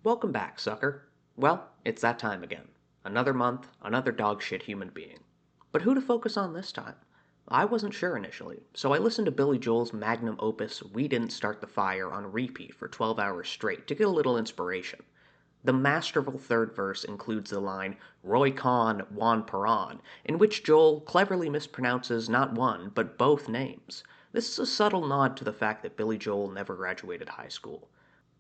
Welcome back, sucker. Well, it's that time again. Another month, another dogshit human being. But who to focus on this time? I wasn't sure initially, so I listened to Billy Joel's magnum opus We Didn't Start the Fire on repeat for 12 hours straight to get a little inspiration. The masterful third verse includes the line, Roy Cohn, Juan Perón, in which Joel cleverly mispronounces not one, but both names. This is a subtle nod to the fact that Billy Joel never graduated high school.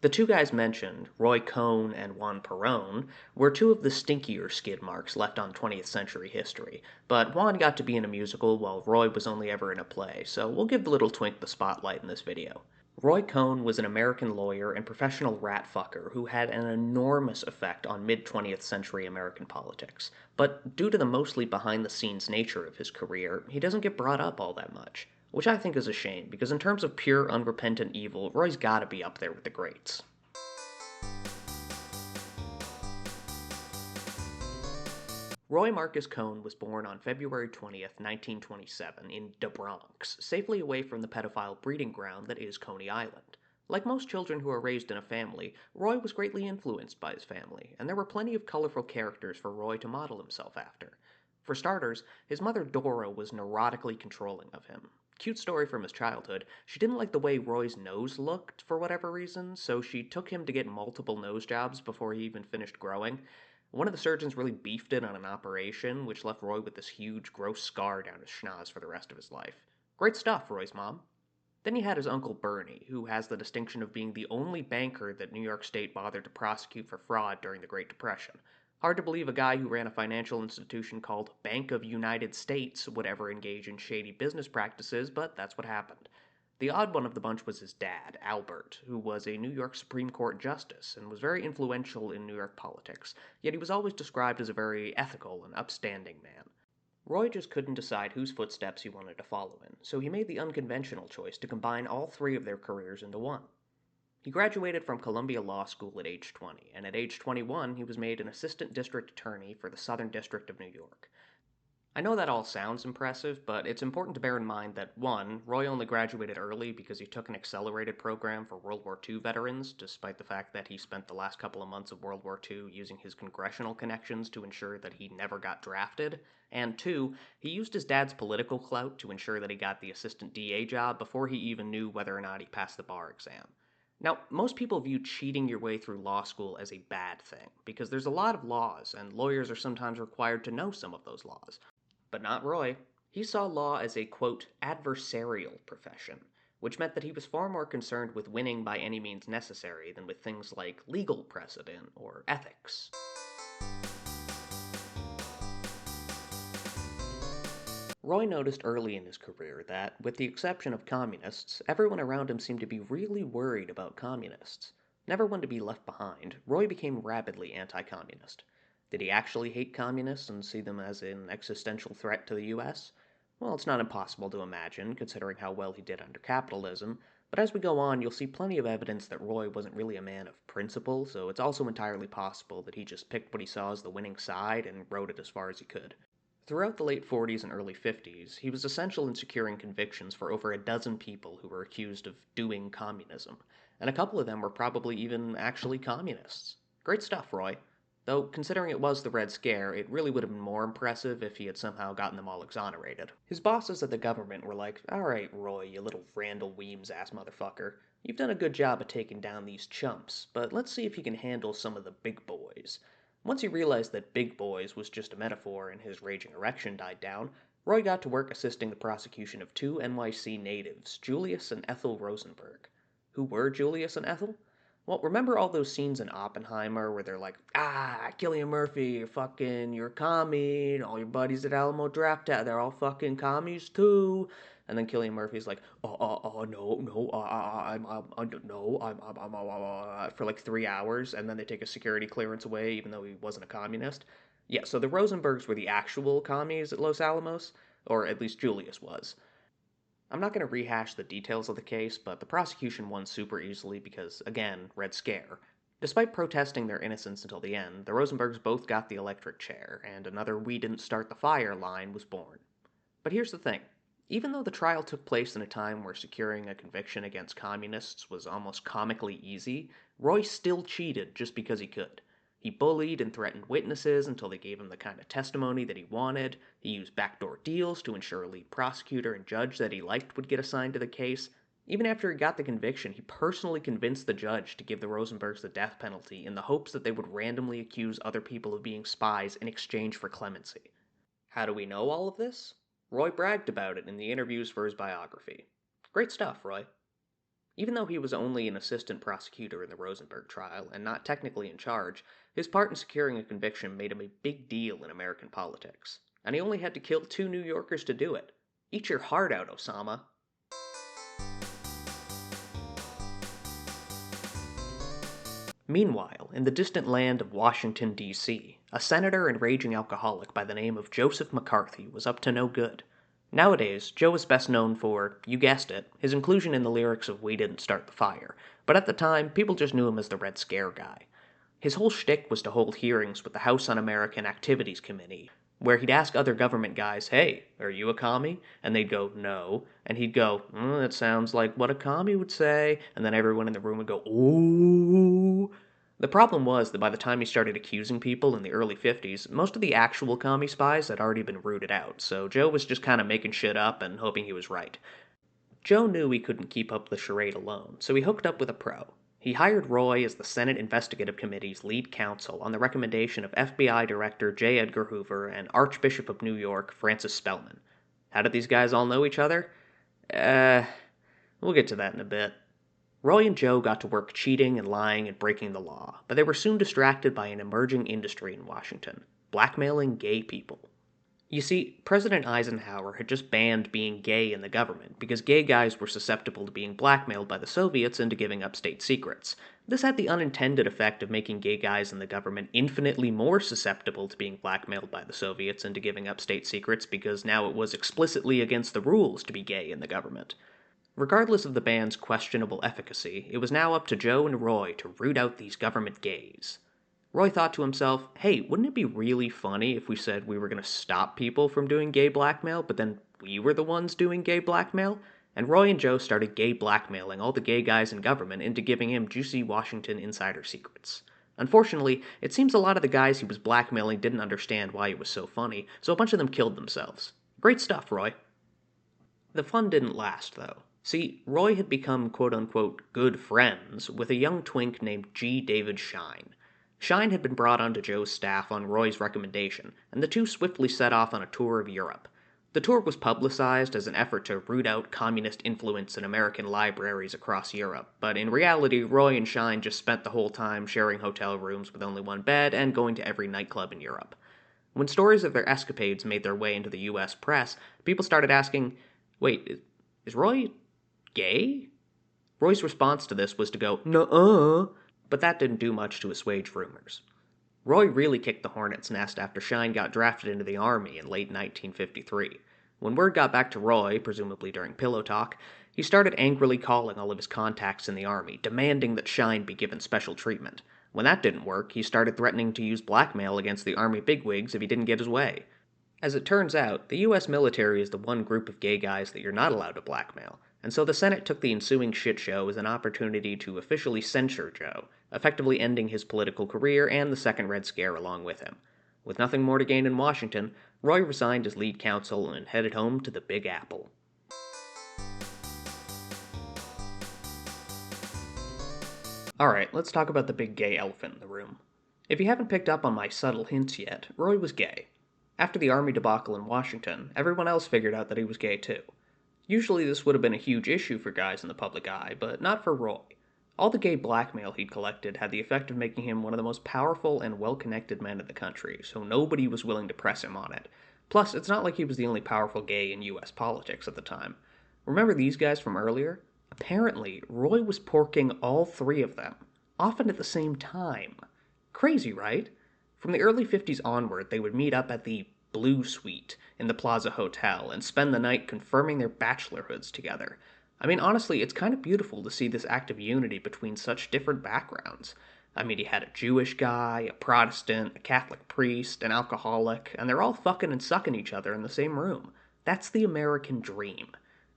The two guys mentioned, Roy Cohn and Juan Perón, were two of the stinkier skid marks left on 20th century history, but Juan got to be in a musical while Roy was only ever in a play, so we'll give Little Twink the spotlight in this video. Roy Cohn was an American lawyer and professional rat fucker who had an enormous effect on mid 20th century American politics. But due to the mostly behind the scenes nature of his career, he doesn't get brought up all that much. Which I think is a shame, because in terms of pure unrepentant evil, Roy's gotta be up there with the greats. Roy Marcus Cohn was born on February 20th, 1927, in the Bronx, safely away from the pedophile breeding ground that is Coney Island. Like most children who are raised in a family, Roy was greatly influenced by his family, and there were plenty of colorful characters for Roy to model himself after. For starters, his mother Dora was neurotically controlling of him. Cute story from his childhood, she didn't like the way Roy's nose looked for whatever reason, so she took him to get multiple nose jobs before he even finished growing. One of the surgeons really beefed it on an operation, which left Roy with this huge, gross scar down his schnoz for the rest of his life. Great stuff, Roy's mom. Then he had his uncle Bernie, who has the distinction of being the only banker that New York State bothered to prosecute for fraud during the Great Depression. Hard to believe a guy who ran a financial institution called Bank of United States would ever engage in shady business practices, but that's what happened. The odd one of the bunch was his dad, Albert, who was a New York Supreme Court justice and was very influential in New York politics, yet he was always described as a very ethical and upstanding man. Roy just couldn't decide whose footsteps he wanted to follow in, so he made the unconventional choice to combine all three of their careers into one. He graduated from Columbia Law School at age 20, and at age 21 he was made an assistant district attorney for the Southern District of New York. I know that all sounds impressive, but it's important to bear in mind that 1. Roy only graduated early because he took an accelerated program for World War II veterans, despite the fact that he spent the last couple of months of World War II using his congressional connections to ensure that he never got drafted, and 2. He used his dad's political clout to ensure that he got the assistant DA job before he even knew whether or not he passed the bar exam. Now, most people view cheating your way through law school as a bad thing, because there's a lot of laws, and lawyers are sometimes required to know some of those laws. But not Roy. He saw law as a, quote, adversarial profession, which meant that he was far more concerned with winning by any means necessary than with things like legal precedent or ethics. Roy noticed early in his career that, with the exception of communists, everyone around him seemed to be really worried about communists. Never one to be left behind, Roy became rabidly anti-communist. Did he actually hate communists and see them as an existential threat to the US? Well, it's not impossible to imagine, considering how well he did under capitalism, but as we go on, you'll see plenty of evidence that Roy wasn't really a man of principle, so it's also entirely possible that he just picked what he saw as the winning side and rode it as far as he could. Throughout the late 40s and early 50s, he was essential in securing convictions for over a dozen people who were accused of doing communism, and a couple of them were probably even actually communists. Great stuff, Roy. Though, considering it was the Red Scare, it really would have been more impressive if he had somehow gotten them all exonerated. His bosses at the government were like, alright, Roy, you little Randall Weems ass motherfucker. You've done a good job of taking down these chumps, but let's see if you can handle some of the big boys. Once he realized that big boys was just a metaphor and his raging erection died down, Roy got to work assisting the prosecution of two NYC natives, Julius and Ethel Rosenberg. Who were Julius and Ethel? Well, remember all those scenes in Oppenheimer where they're like, Cillian Murphy, you're a commie, and all your buddies at Alamo Draft, they're all fucking commies too. And then Cillian Murphy's like, no, for like 3 hours, and then they take a security clearance away even though he wasn't a communist. Yeah, so the Rosenbergs were the actual commies at Los Alamos, or at least Julius was. I'm not going to rehash the details of the case, but the prosecution won super easily because, again, Red Scare. Despite protesting their innocence until the end, the Rosenbergs both got the electric chair, and another We Didn't Start the Fire line was born. But here's the thing. Even though the trial took place in a time where securing a conviction against communists was almost comically easy, Roy still cheated just because he could. He bullied and threatened witnesses until they gave him the kind of testimony that he wanted. He used backdoor deals to ensure a lead prosecutor and judge that he liked would get assigned to the case. Even after he got the conviction, he personally convinced the judge to give the Rosenbergs the death penalty in the hopes that they would randomly accuse other people of being spies in exchange for clemency. How do we know all of this? Roy bragged about it in the interviews for his biography. Great stuff, Roy. Even though he was only an assistant prosecutor in the Rosenberg trial and not technically in charge, his part in securing a conviction made him a big deal in American politics. And he only had to kill 2 New Yorkers to do it. Eat your heart out, Osama. Meanwhile, in the distant land of Washington, D.C., a senator and raging alcoholic by the name of Joseph McCarthy was up to no good. Nowadays, Joe is best known for, you guessed it, his inclusion in the lyrics of We Didn't Start the Fire, but at the time, people just knew him as the Red Scare guy. His whole shtick was to hold hearings with the House Un-American Activities Committee, where he'd ask other government guys, hey, are you a commie? And they'd go, no. And he'd go, that sounds like what a commie would say. And then everyone in the room would go, ooh. The problem was that by the time he started accusing people in the early 50s, most of the actual commie spies had already been rooted out, so Joe was just kind of making shit up and hoping he was right. Joe knew he couldn't keep up the charade alone, so he hooked up with a pro. He hired Roy as the Senate Investigative Committee's lead counsel on the recommendation of FBI Director J. Edgar Hoover and Archbishop of New York Francis Spellman. How did these guys all know each other? We'll get to that in a bit. Roy and Joe got to work cheating and lying and breaking the law, but they were soon distracted by an emerging industry in Washington: blackmailing gay people. You see, President Eisenhower had just banned being gay in the government because gay guys were susceptible to being blackmailed by the Soviets into giving up state secrets. This had the unintended effect of making gay guys in the government infinitely more susceptible to being blackmailed by the Soviets into giving up state secrets because now it was explicitly against the rules to be gay in the government. Regardless of the ban's questionable efficacy, it was now up to Joe and Roy to root out these government gays. Roy thought to himself, hey, wouldn't it be really funny if we said we were going to stop people from doing gay blackmail, but then we were the ones doing gay blackmail? And Roy and Joe started gay blackmailing all the gay guys in government into giving him juicy Washington insider secrets. Unfortunately, it seems a lot of the guys he was blackmailing didn't understand why it was so funny, so a bunch of them killed themselves. Great stuff, Roy. The fun didn't last, though. See, Roy had become quote-unquote good friends with a young twink named G. David Shine. Shine had been brought onto Joe's staff on Roy's recommendation, and the two swiftly set off on a tour of Europe. The tour was publicized as an effort to root out communist influence in American libraries across Europe, but in reality, Roy and Shine just spent the whole time sharing hotel rooms with only one bed and going to every nightclub in Europe. When stories of their escapades made their way into the US press, people started asking, wait, is Roy gay? Roy's response to this was to go, nuh-uh, but that didn't do much to assuage rumors. Roy really kicked the hornet's nest after Shine got drafted into the Army in late 1953. When word got back to Roy, presumably during pillow talk, he started angrily calling all of his contacts in the Army, demanding that Shine be given special treatment. When that didn't work, he started threatening to use blackmail against the Army bigwigs if he didn't get his way. As it turns out, the US military is the one group of gay guys that you're not allowed to blackmail, and so the Senate took the ensuing shit show as an opportunity to officially censure Joe, effectively ending his political career and the second Red Scare along with him. With nothing more to gain in Washington, Roy resigned as lead counsel and headed home to the Big Apple. Alright, let's talk about the big gay elephant in the room. If you haven't picked up on my subtle hints yet, Roy was gay. After the Army debacle in Washington, everyone else figured out that he was gay too. Usually this would have been a huge issue for guys in the public eye, but not for Roy. All the gay blackmail he'd collected had the effect of making him one of the most powerful and well-connected men in the country, so nobody was willing to press him on it. Plus, it's not like he was the only powerful gay in US politics at the time. Remember these guys from earlier? Apparently, Roy was porking all three of them, often at the same time. Crazy, right? From the early 50s onward, they would meet up at the Blue Suite in the Plaza Hotel and spend the night confirming their bachelorhoods together. I mean, honestly, it's kind of beautiful to see this act of unity between such different backgrounds. I mean, you had a Jewish guy, a Protestant, a Catholic priest, an alcoholic, and they're all fucking and sucking each other in the same room. That's the American dream.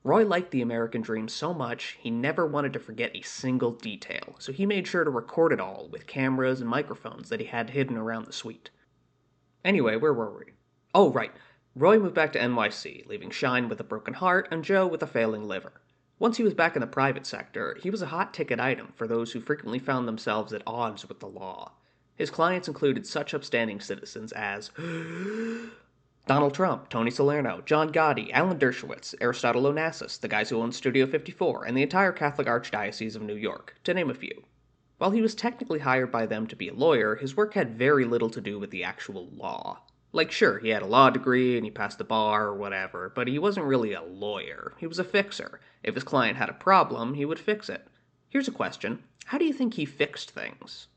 Roy liked the American dream so much, he never wanted to forget a single detail, so he made sure to record it all with cameras and microphones that he had hidden around the suite. Anyway, where were we? Oh, right. Roy moved back to NYC, leaving Shine with a broken heart and Joe with a failing liver. Once he was back in the private sector, he was a hot ticket item for those who frequently found themselves at odds with the law. His clients included such upstanding citizens as Donald Trump, Tony Salerno, John Gotti, Alan Dershowitz, Aristotle Onassis, the guys who owned Studio 54, and the entire Catholic Archdiocese of New York, to name a few. While he was technically hired by them to be a lawyer, his work had very little to do with the actual law. Like, sure, he had a law degree and he passed the bar or whatever, but he wasn't really a lawyer. He was a fixer. If his client had a problem, he would fix it. Here's a question. How do you think he fixed things?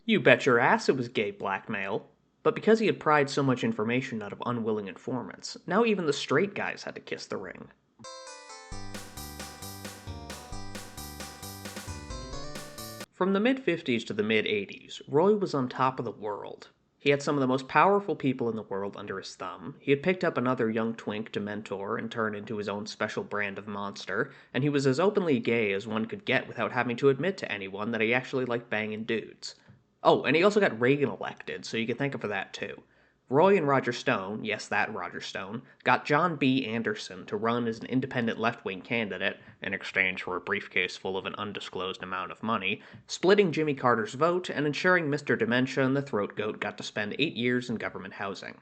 You bet your ass it was gay blackmail. But because he had pried so much information out of unwilling informants, now even the straight guys had to kiss the ring. From the mid-50s to the mid-80s, Roy was on top of the world. He had some of the most powerful people in the world under his thumb, he had picked up another young twink to mentor and turn into his own special brand of monster, and he was as openly gay as one could get without having to admit to anyone that he actually liked banging dudes. Oh, and he also got Reagan elected, so you can thank him for that too. Roy and Roger Stone, yes, that Roger Stone, got John B. Anderson to run as an independent left wing candidate, in exchange for a briefcase full of an undisclosed amount of money, splitting Jimmy Carter's vote and ensuring Mr. Dementia and the Throat Goat got to spend 8 years in government housing.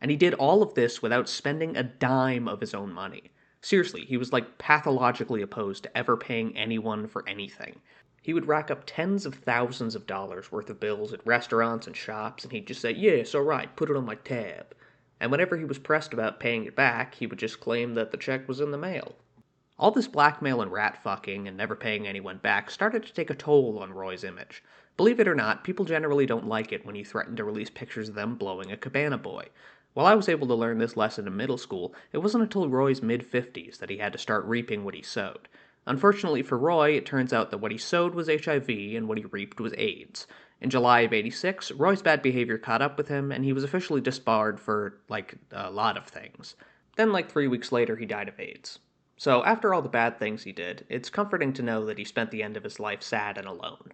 And he did all of this without spending a dime of his own money. Seriously, he was like pathologically opposed to ever paying anyone for anything. He would rack up tens of thousands of dollars worth of bills at restaurants and shops, and he'd just say, "Yes, all right, put it on my tab." And whenever he was pressed about paying it back, he would just claim that the check was in the mail. All this blackmail and rat fucking and never paying anyone back started to take a toll on Roy's image. Believe it or not, people generally don't like it when you threaten to release pictures of them blowing a cabana boy. While I was able to learn this lesson in middle school, it wasn't until Roy's mid-50s that he had to start reaping what he sowed. Unfortunately for Roy, it turns out that what he sowed was HIV and what he reaped was AIDS. In July of '86, Roy's bad behavior caught up with him, and he was officially disbarred for, a lot of things. Then, 3 weeks later, he died of AIDS. So, after all the bad things he did, it's comforting to know that he spent the end of his life sad and alone.